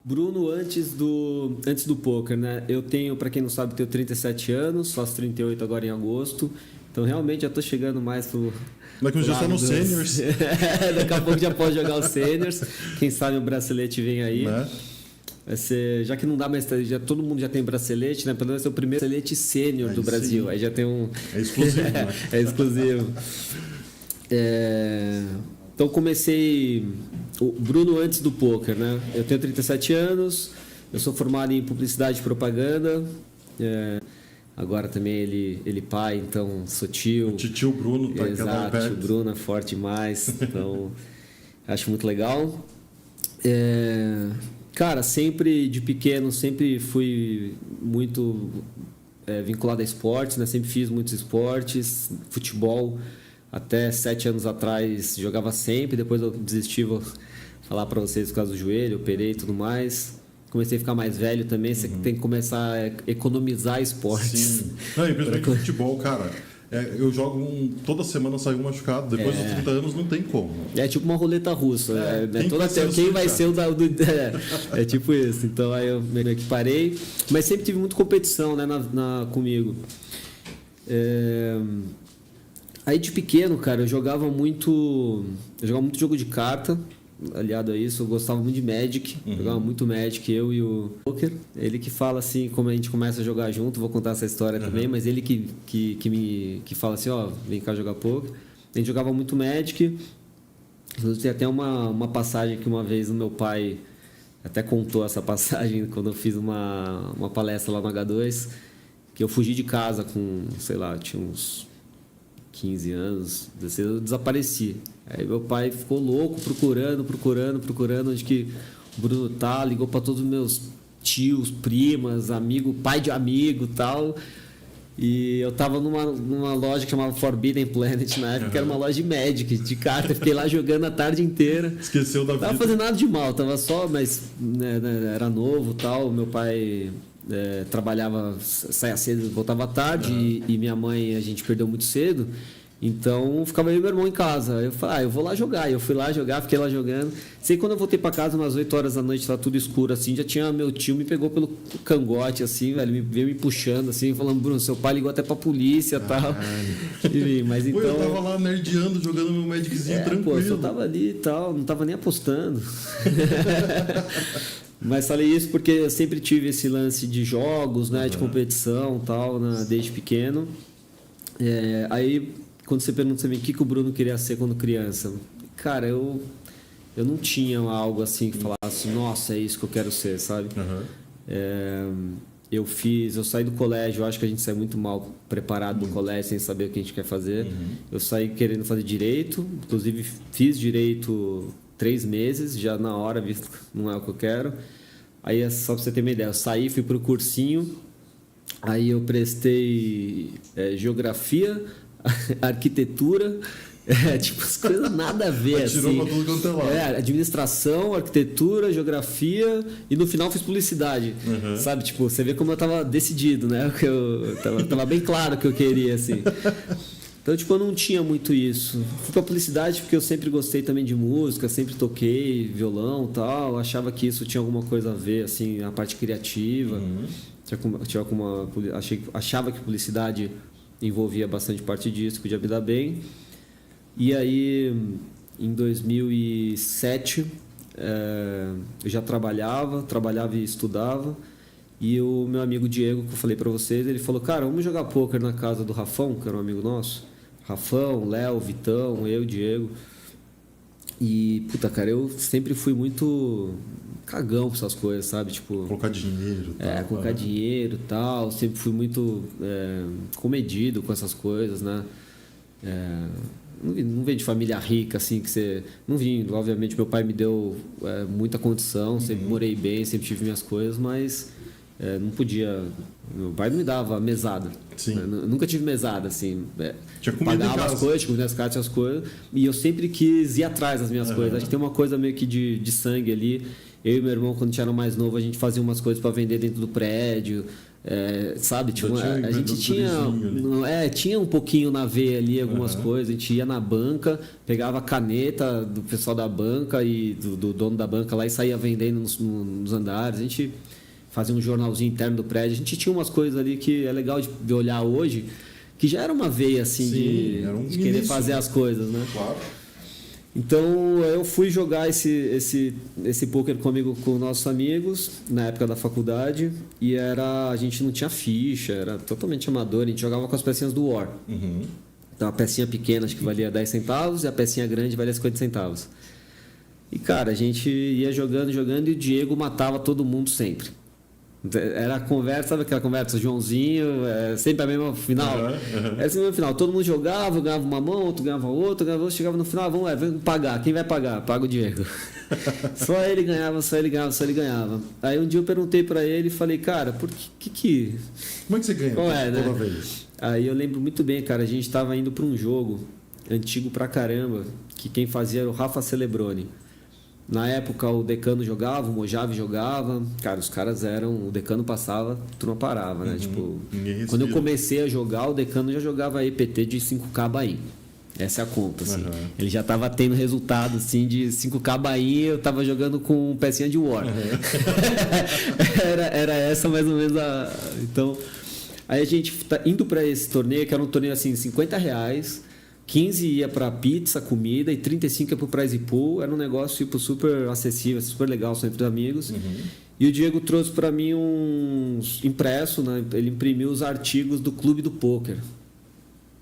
Bruno, antes do poker, né? Eu tenho, para quem não sabe, tenho 37 anos, faço 38 agora em agosto. Então, realmente, já tô chegando mais pro... Daqui uns dias tá nos seniors. Daqui a pouco já pode jogar os seniors. Quem sabe o bracelete vem aí. Né? Vai ser, já que não dá mais, já, todo mundo já tem bracelete, né? Pelo menos é o primeiro bracelete sênior do Brasil. Sim. Aí já tem um... É exclusivo, né? É exclusivo. Então comecei o Bruno antes do poker, né? Eu tenho 37 anos, eu sou formado em publicidade e propaganda. Agora também ele pai, então sou tio. O tio Bruno tá aqui lá perto. Exato, o tio Bruno é forte demais, então acho muito legal. Cara, sempre de pequeno, sempre fui muito vinculado a esportes, né? Sempre fiz muitos esportes, futebol. Até 7 anos atrás jogava sempre, depois eu desisti, vou falar para vocês por causa do joelho, operei e tudo mais. Comecei a ficar mais velho também, você tem que começar a economizar esportes. Sim. Não, e principalmente futebol, cara. Eu jogo toda semana saio um machucado, depois dos 30 anos não tem como. É tipo uma roleta russa. Quem vai ser o da... É tipo isso. Então aí eu meio que parei. Mas sempre tive muita competição, né, comigo. Aí de pequeno, cara, eu jogava muito jogo de carta, aliado a isso, eu gostava muito de Magic, jogava muito Magic, eu e o poker. Ele que fala assim, como a gente começa a jogar junto, vou contar essa história também, mas ele que fala assim, ó, vem cá jogar poker. A gente jogava muito Magic, tem até uma passagem que uma vez o meu pai até contou essa passagem quando eu fiz uma palestra lá no H2, que eu fugi de casa com, sei lá, tinha uns 15 anos, eu desapareci. Aí meu pai ficou louco procurando onde que o Bruno tá, ligou para todos os meus tios, primas, amigo, pai de amigo e tal. E eu tava numa loja que chamava Forbidden Planet na época, que era uma loja de Magic, de carta. Fiquei lá jogando a tarde inteira. Esqueceu da vida. Não tava fazendo nada de mal, tava só, mas né, era novo e tal. Meu pai trabalhava, saía cedo, voltava à tarde, e minha mãe a gente perdeu muito cedo. Então ficava eu e meu irmão em casa. Eu falei, eu vou lá jogar. Eu fui lá jogar, fiquei lá jogando. Sei que quando eu voltei para casa, umas 8 horas da noite, tava tudo escuro assim. Já tinha meu tio me pegou pelo cangote, assim, velho, veio me puxando, assim, falando, Bruno, seu pai ligou até pra polícia e tal. Mas então. Pô, eu tava lá nerdeando, jogando meu Magiczinho tranquilo. Pô, eu tava ali e tal, não tava nem apostando. Mas falei isso porque eu sempre tive esse lance de jogos, né, de competição e tal, né, desde pequeno. Aí, quando você pergunta também o que o Bruno queria ser quando criança, cara, eu não tinha algo assim que falasse, nossa, é isso que eu quero ser, sabe? Eu saí do colégio, eu acho que a gente sai muito mal preparado do colégio, sem saber o que a gente quer fazer. Eu saí querendo fazer direito, inclusive fiz direito 3 meses, já na hora, visto que não é o que eu quero. Aí, só pra você ter uma ideia, eu saí, fui pro cursinho, aí eu prestei geografia, arquitetura, tipo, as coisas nada a ver, assim. Tirou pra tudo quanto é lado. Administração, arquitetura, geografia, e no final fiz publicidade, sabe? Tipo, você vê como eu tava decidido, né? Eu tava bem claro o que eu queria, assim. Então, tipo, eu não tinha muito isso. Fui pra publicidade porque eu sempre gostei também de música, sempre toquei violão e tal. Achava que isso tinha alguma coisa a ver, assim, a parte criativa. Achava que publicidade envolvia bastante parte disso, podia me dar bem. E aí, em 2007, eu já trabalhava e estudava. E o meu amigo Diego, que eu falei pra vocês, ele falou, cara, vamos jogar poker na casa do Rafão, que era um amigo nosso. Rafão, Léo, Vitão, eu, Diego. E, puta, cara, eu sempre fui muito cagão pra essas coisas, sabe? Tipo, colocar dinheiro. Colocar dinheiro e tal. Sempre fui muito comedido com essas coisas, né? Não vim de família rica, assim, que você... Não vim, obviamente, meu pai me deu muita condição, sempre morei bem, sempre tive minhas coisas, mas não podia... Meu pai não me dava mesada. Sim. Eu nunca tive mesada, assim. Tinha comida pagava as coisas, tinha comida nas cartas, as coisas, e eu sempre quis ir atrás das minhas coisas. Acho que tem uma coisa meio que de sangue ali. Eu e meu irmão, quando a gente era mais novo, a gente fazia umas coisas para vender dentro do prédio. Sabe, a gente tinha um pouquinho na veia ali algumas coisas. A gente ia na banca, pegava a caneta do pessoal da banca e do dono da banca lá e saía vendendo nos andares. A gente fazia um jornalzinho interno do prédio. A gente tinha umas coisas ali que é legal de olhar hoje, que já era uma veia assim. Sim, de querer fazer as coisas, né? Claro. Então eu fui jogar esse poker comigo com nossos amigos na época da faculdade e a gente não tinha ficha, era totalmente amador, a gente jogava com as pecinhas do War. Então a pecinha pequena acho que valia 10 centavos e a pecinha grande valia 50 centavos. E cara, a gente ia jogando e o Diego matava todo mundo sempre. Era a conversa, sabe aquela conversa, Joãozinho, sempre a mesma final. Era sempre a mesma final. Todo mundo jogava, eu ganhava uma mão, outro ganhava outra, chegava no final, vamos pagar. Quem vai pagar? Paga o Diego. Só ele ganhava. Aí um dia eu perguntei pra ele e falei, cara, por que... Como é que você ganha toda vez? Aí eu lembro muito bem, cara, a gente tava indo pra um jogo antigo pra caramba, que quem fazia era o Rafa Celebroni. Na época o Decano jogava, o Mojave jogava, cara, os caras o Decano passava, a turma parava, né? Tipo, quando eu comecei a jogar, o Decano já jogava EPT de 5K Bahia. Essa é a conta, assim. Ele já tava tendo resultado, assim, de 5K Bahia, eu tava jogando com pecinha de War. Era essa mais ou menos a... Então, aí a gente tá indo para esse torneio, que era um torneio, assim, R$50, 15 ia para pizza, comida e 35 ia para o prize pool. Era um negócio tipo, super acessível, super legal, só entre amigos. E o Diego trouxe para mim uns impresso, né? Ele imprimiu os artigos do Clube do Poker.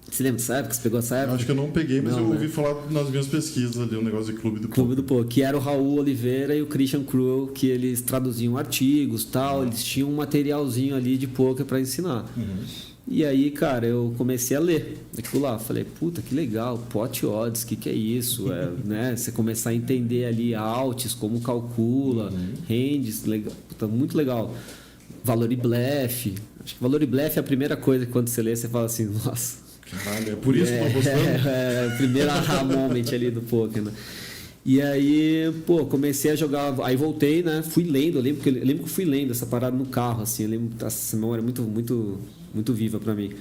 Você lembra dessa época? Você pegou essa época? Acho que eu não peguei, mas eu ouvi falar nas minhas pesquisas ali, um negócio de Clube do Poker, que era o Raul Oliveira e o Christian Cruel, que eles traduziam artigos e tal. Eles tinham um materialzinho ali de poker para ensinar. E aí, cara, eu comecei a ler aquilo lá. Falei, puta, que legal, pot odds, que é isso? Né? Você começar a entender ali alts, como calcula, ranges, legal, puta, muito legal. Valor e blefe. Acho que valor e blefe é a primeira coisa que quando você lê, você fala assim, nossa. Caralho, é por isso que eu tô gostando? É a primeira aha moment ali do poker, né? E aí, comecei a jogar, aí voltei, né? Fui lendo, eu lembro que eu fui lendo essa parada no carro, assim, eu lembro, essa memória é muito viva pra mim.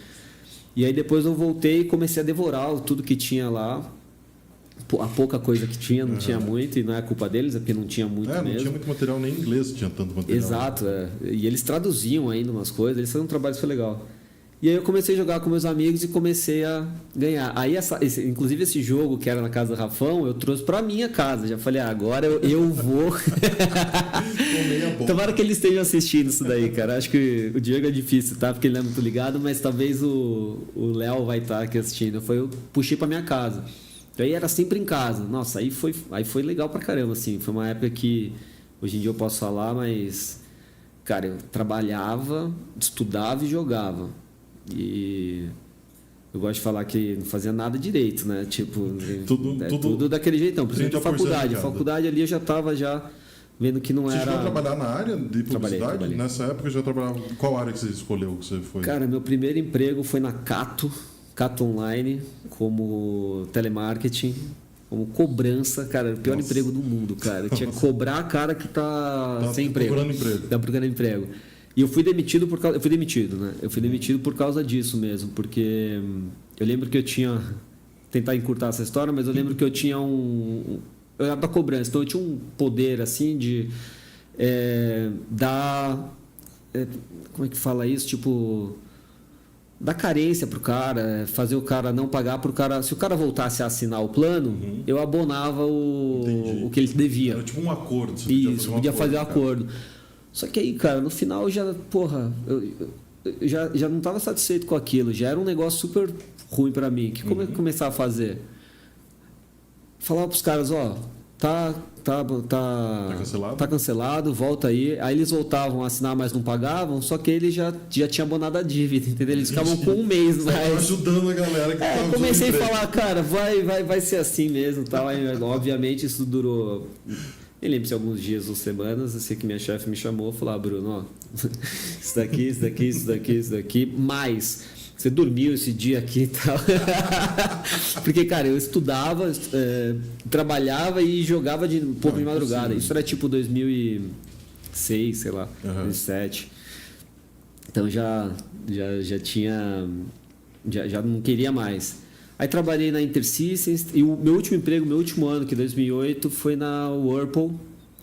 E aí depois eu voltei e comecei a devorar tudo que tinha lá. A pouca coisa que tinha, não tinha muito, e não é culpa deles, é porque não tinha muito mesmo. Não tinha muito material, nem em inglês tinha tanto material. Exato, e eles traduziam ainda umas coisas, eles faziam um trabalho super legal. E aí eu comecei a jogar com meus amigos e comecei a ganhar. Aí, inclusive esse jogo que era na casa do Rafão, eu trouxe pra minha casa. Já falei, agora eu vou. Tomara que eles estejam assistindo isso daí, cara. Acho que o Diego é difícil, tá? Porque ele não é muito ligado, mas talvez o Léo vai estar aqui assistindo. Eu puxei pra minha casa. Aí era sempre em casa. Nossa, aí foi legal pra caramba, assim. Foi uma época que hoje em dia eu posso falar, mas... Cara, eu trabalhava, estudava e jogava. E eu gosto de falar que não fazia nada direito, né? Tipo, tudo daquele jeitão. Por exemplo, faculdade. A faculdade ali eu já estava vendo que não era... Você chegou a trabalhar na área de publicidade? Trabalhei. Nessa época eu já trabalhava... Qual área que você escolheu, que você foi? Cara, meu primeiro emprego foi na Cato Online, como telemarketing, como cobrança. Cara, o pior emprego do mundo, cara. Eu tinha que cobrar a cara que tá sem emprego. Tá procurando emprego. E eu fui demitido né? Eu fui demitido por causa disso mesmo, porque eu lembro que eu tinha... Tentar encurtar essa história, mas eu lembro que eu tinha eu era da cobrança, então eu tinha um poder, assim, de dar... como é que fala isso? Tipo... Dar carência pro cara, fazer o cara não pagar pro cara... Se o cara voltasse a assinar o plano, eu abonava o que ele devia. Era tipo um acordo. Isso, podia fazer um acordo. Só que aí, cara, no final já, eu já não estava satisfeito com aquilo. Já era um negócio super ruim para mim. Como é que começar a fazer? Falar pros caras, tá cancelado, volta aí. Aí eles voltavam a assinar, mas não pagavam. Só que eles já tinham abonado a dívida, entendeu? Eles ficavam com um mês mais. Ajudando a galera que tava comecei a falar, cara, vai ser assim mesmo. Tal. Aí, obviamente isso durou... Eu lembro se alguns dias ou semanas, eu sei que minha chefe me chamou e falou, Bruno, isso daqui, mas você dormiu esse dia aqui e tal. Porque, cara, eu estudava, trabalhava e jogava um pouco de madrugada. Isso era tipo 2006, sei lá, 2007. Então já tinha... Já não queria mais. Aí trabalhei na InterSystems e o meu último emprego, meu último ano, que é 2008, foi na Whirlpool.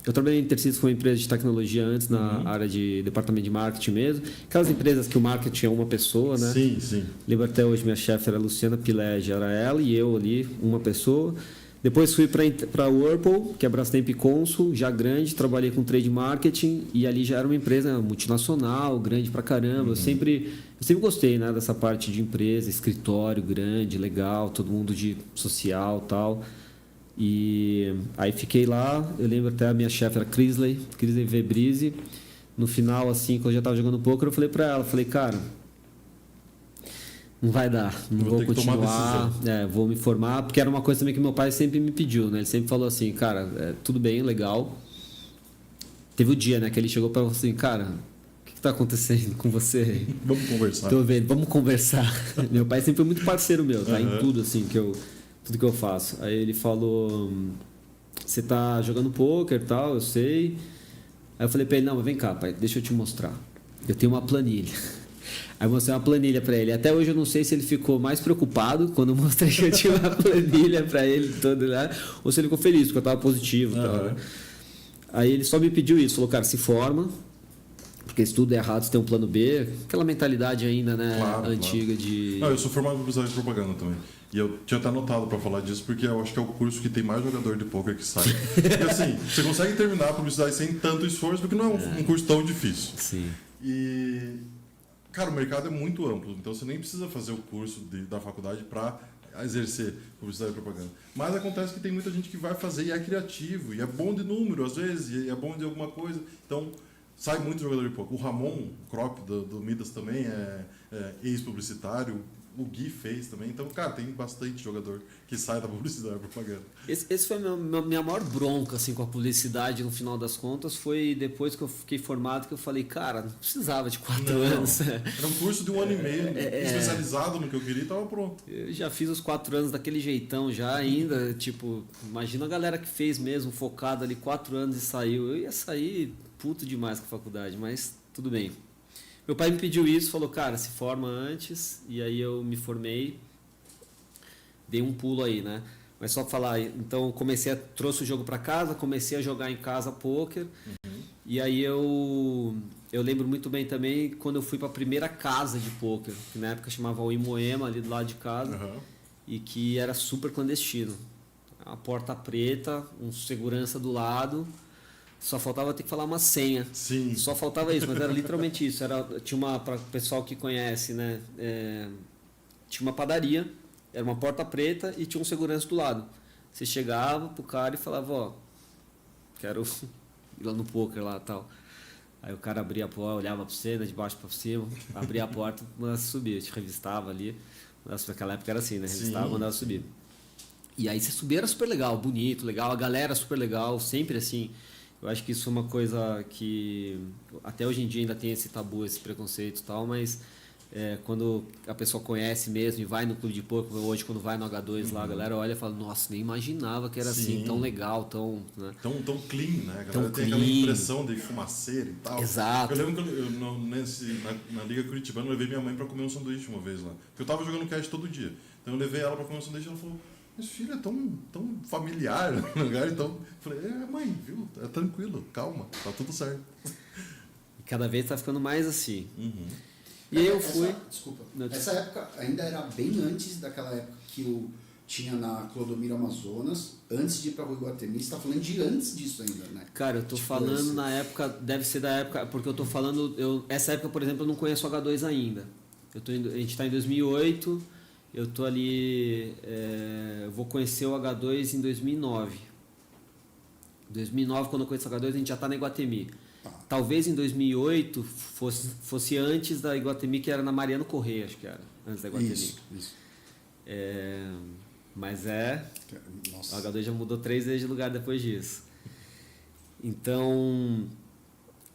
Eu trabalhei na InterSystems, foi uma empresa de tecnologia antes, na área de departamento de marketing mesmo. Aquelas empresas que o marketing é uma pessoa, né? Sim, sim. Lembro até hoje, minha chefe era a Luciana Pilege, era ela e eu ali, uma pessoa. Depois fui para a Whirlpool, que é Brastemp Consul, já grande, trabalhei com trade marketing e ali já era uma empresa multinacional, grande pra caramba. Eu sempre gostei, né, dessa parte de empresa, escritório grande, legal, todo mundo de social e tal. E aí fiquei lá, eu lembro até a minha chefe era Crisley Vebrise. No final, assim, quando eu já estava jogando poker, eu falei para ela, cara, não vai dar, não vou continuar, vou me formar, porque era uma coisa também que meu pai sempre me pediu, né? Ele sempre falou assim, cara, tudo bem, legal. Teve o dia, né, que ele chegou para assim, cara, o que está acontecendo com você? Vamos conversar. Tô vendo, vamos conversar. Meu pai sempre foi muito parceiro meu, tá? Em tudo, assim, tudo que eu faço. Aí ele falou, você tá jogando poker e tal, eu sei. Aí eu falei pra ele, não, mas vem cá, pai, deixa eu te mostrar. Eu tenho uma planilha. Aí eu mostrei uma planilha pra ele. Até hoje eu não sei se ele ficou mais preocupado quando eu mostrei que eu tinha uma planilha pra ele todo lá, ou se ele ficou feliz, porque eu tava positivo e tal, né? Aí ele só me pediu isso, falou, cara, se forma, porque se tudo é errado, você tem um plano B. Aquela mentalidade ainda, né, antiga de... Não, eu sou formado em publicidade e propaganda também. E eu tinha até anotado para falar disso, porque eu acho que é o curso que tem mais jogador de poker que sai. E assim, você consegue terminar a publicidade sem tanto esforço, porque não é um curso tão difícil. Sim. E, cara, o mercado é muito amplo, então você nem precisa fazer o curso da faculdade para exercer publicidade e propaganda. Mas acontece que tem muita gente que vai fazer e é criativo, e é bom de número às vezes, e é bom de alguma coisa. Então, sai muito jogador de poker. O Ramon, o Crop do Midas também é ex-publicitário. O Gui fez também. Então, cara, tem bastante jogador que sai da publicidade e propaganda. Esse foi a minha maior bronca assim, com a publicidade, no final das contas, foi depois que eu fiquei formado que eu falei, cara, não precisava de 4 anos. Era um curso de 1 ano e meio, especializado no que eu queria e estava pronto. Eu já fiz os 4 anos daquele jeitão já ainda, tipo, imagina a galera que fez mesmo, focado ali 4 anos e saiu. Eu ia sair puto demais com a faculdade, mas tudo bem. Meu pai me pediu isso, falou, cara, se forma antes, e aí eu me formei, dei um pulo aí, né? Mas só falar, então trouxe o jogo para casa, comecei a jogar em casa poker, e aí eu lembro muito bem também quando eu fui para a primeira casa de poker, que na época chamava o Imoema, ali do lado de casa, e que era super clandestino. A porta preta, um segurança do lado... Só faltava ter que falar uma senha. Sim. Só faltava isso, mas era literalmente isso. Tinha para o pessoal que conhece, né? Tinha uma padaria, era uma porta preta e tinha um segurança do lado. Você chegava pro cara e falava, ó, quero ir lá no poker lá e tal. Aí o cara abria a porta, olhava para você, de baixo para cima, abria a porta, mandava subir. Eu te revistava ali. Naquela época era assim, né? Revistava, mandava subir. E aí você subia, era super legal, bonito, legal. A galera super legal, sempre assim. Eu acho que isso é uma coisa que até hoje em dia ainda tem esse tabu, esse preconceito e tal, mas quando a pessoa conhece mesmo e vai no clube de poker, hoje quando vai no H2 lá, a galera olha e fala, nossa, nem imaginava que era assim, tão legal, tão... Né? Tão clean, né? A galera tão tem clean. aquela impressão de fumaceira e tal. Exato. Eu lembro que na Liga Curitibana eu levei minha mãe para comer um sanduíche uma vez lá. Porque eu tava jogando cash todo dia. Então eu levei ela para comer um sanduíche e ela falou, mas filho, é tão familiar no lugar, então eu falei, mãe, viu? É tranquilo, calma, tá tudo certo. E cada vez tá ficando mais assim. E aí eu fui... Desculpa, essa época ainda era bem antes daquela época que eu tinha na Clodomiro Amazonas, antes de ir pra Rua Iguatemi, você tá falando de antes disso ainda, né? Cara, eu tô falando na época, deve ser da época, porque eu tô falando, essa época, por exemplo, eu não conheço o H2 ainda. A gente tá em 2008... Eu tô ali, eu vou conhecer o H2 em 2009. 2009, quando eu conheço o H2, a gente já tá na Iguatemi. Talvez em 2008 fosse antes da Iguatemi, que era na Mariano Correia, acho que era, antes da Iguatemi. Isso. Mas Nossa. o H2 já mudou 3 vezes de lugar depois disso. Então,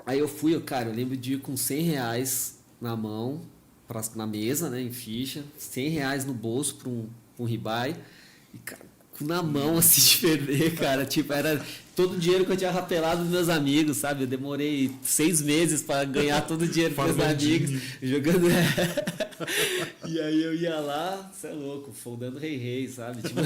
aí eu fui, cara, eu lembro de ir com R$100 na mão, na mesa, né, em ficha, R$100 no bolso para um ribeye, e, cara, na mão, assim, de perder, cara, tipo, era todo o dinheiro que eu tinha rapelado dos meus amigos, sabe? Eu demorei 6 meses para ganhar todo o dinheiro dos meus amigos, jogando... E aí eu ia lá, você é louco, foldando rei, sabe? Tipo...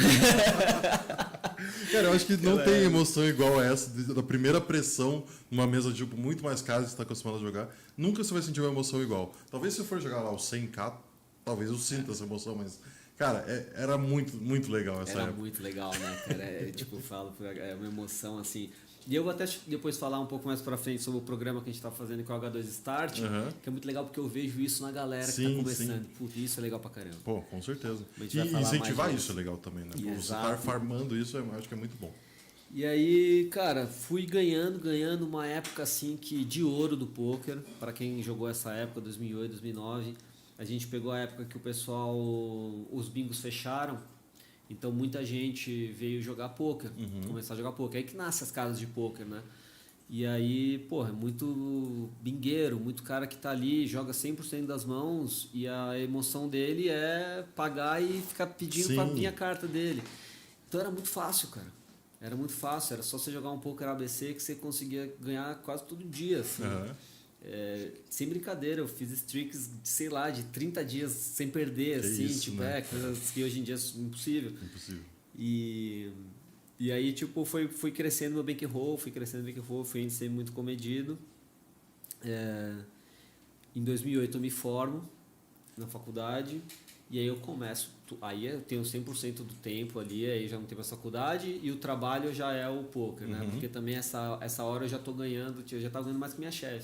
Cara, eu acho que não tem emoção igual a essa, da primeira pressão numa mesa tipo, muito mais cara que você está acostumado a jogar. Nunca você vai sentir uma emoção igual. Talvez se eu for jogar lá o 100k, talvez eu sinta essa emoção, mas... Cara, era muito, muito legal essa época. Era muito legal, né, cara? Tipo, eu falo, é uma emoção, assim... E eu vou até depois falar um pouco mais pra frente sobre o programa que a gente tá fazendo com o H2 Start, que é muito legal porque eu vejo isso na galera que tá começando. Putz, isso é legal pra caramba. Pô, com certeza. E incentivar isso é legal também, né? Pô, você estar farmando isso, eu acho que é muito bom. E aí, cara, fui ganhando uma época assim que de ouro do poker. Para quem jogou essa época, 2008, 2009, a gente pegou a época que o pessoal, os bingos fecharam. Então muita gente veio jogar poker, começar a jogar poker. Aí que nasce as casas de poker, né? E aí, porra, é muito bingueiro, muito cara que tá ali, joga 100% das mãos e a emoção dele é pagar e ficar pedindo pra vir a carta dele. Então era muito fácil, cara. Era muito fácil, era só você jogar um poker ABC que você conseguia ganhar quase todo dia, assim. Sem brincadeira, eu fiz streaks, sei lá, de 30 dias sem perder, que assim, isso, tipo, né? Coisas que hoje em dia é impossível. E aí, tipo, fui crescendo meu bankroll, fui ser muito comedido. Em 2008 eu me formo na faculdade e aí eu começo, aí eu tenho 100% do tempo ali, aí já não tenho mais faculdade e o trabalho já é o poker, né? Porque também essa hora eu já tô ganhando, eu já tava ganhando mais que minha chefe.